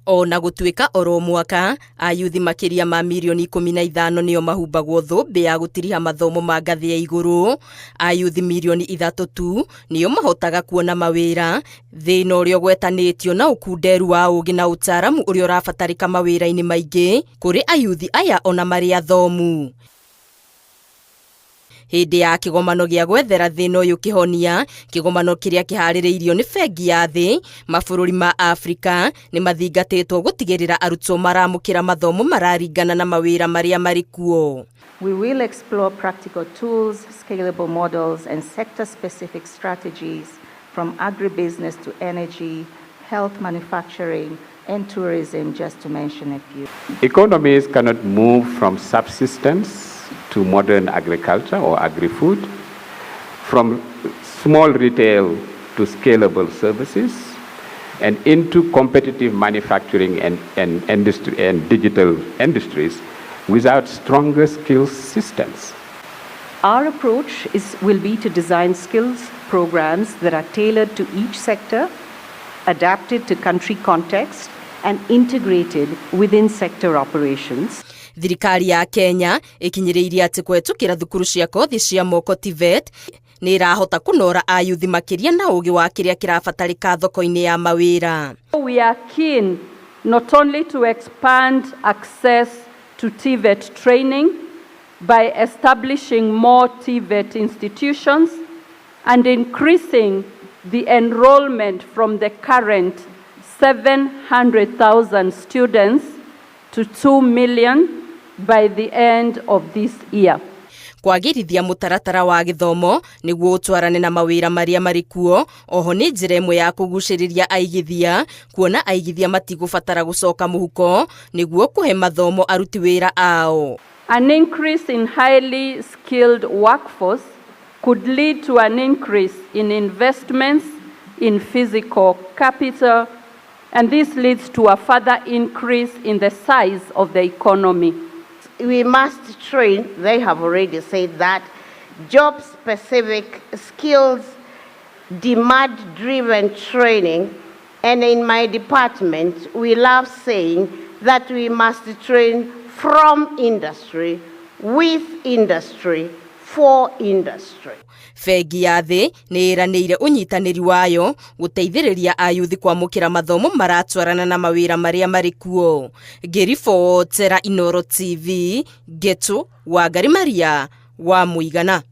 Ona gũtuĩka oro mwaka ayuthi makiria ma milioni 15 nĩo mahumbagwo thũmbĩ ya gũtiriha mathomo ma ngathĩ ya igũrũ, ayuthi milioni 3 tu nĩo mahotaga kuona mawĩra, thĩna ũrĩa ũgwetanĩtio na ũkunderu wa ũũgĩ na ũtaaramu ũrĩa ũrabatarĩka mawĩra-inĩ maingĩ kũrĩ ayuthi aya ona marĩ athomu. Hĩndĩ ya kĩgomano gĩa gwethera thĩna ũyũ kĩhonia, kĩgomano kĩrĩa kĩharĩrĩirio nĩ Bengi ya thĩ, mabũrũri ma Afrika nĩ mathingatĩtwo gũtigĩrĩra arutwo maramũkĩra mathomo mararingana na mawĩra marĩa marĩ kuo. We will explore practical tools, scalable models and sector-specific strategies from agribusiness to energy, health, manufacturing and tourism, just to mention a few. Economies cannot move from subsistence to modern agriculture or agri-food, from small retail to scalable services, and into competitive manufacturing and industry and digital industries without stronger skills systems. Our approach will be to design skills programs that are tailored to each sector, adapted to country context, and integrated within sector operations. Thirikari ya Kenya ikinyĩrĩirie atĩ kũhetũkĩra thukuru cia kothi cia moko TVET nĩ ĩrahota kũnora ayuthi makĩria na ũũgĩ wa kĩrĩa kĩrabatarĩka thoko-inĩ ya mawĩra. We are keen not only to expand access to TVET training by establishing more TVET institutions and increasing the enrollment from the current 700,000 students to 2 million by the end of this year. Kwagĩrithia mũtaratara wa gĩthomo nĩguo ũtwarane na mawĩra marĩa marĩ kuo, oho nĩ njĩra ĩmwe ya kũgucĩrĩria aigithia, kuona aigithia matigũbatara gũcoka mũhuko nĩguo kũhe mathomo aruti wĩra ao. An increase in highly skilled workforce could lead to an increase in investments in physical capital, and this leads to a further increase in the size of the economy. We must train, they have already said that, job-specific skills, demand-driven training, and in my department, we love saying that we must train from industry, with industry, for industry. Bengi ya thĩ nĩ ĩranĩire ũnyitanĩri wayo gũteithĩrĩria ayuthi kwamũkĩra mathomo maratwarana na mawĩra marĩa marĩ kuo. Ngĩribotera Inooro TV, Getu Wangari Maria wa Mũigana.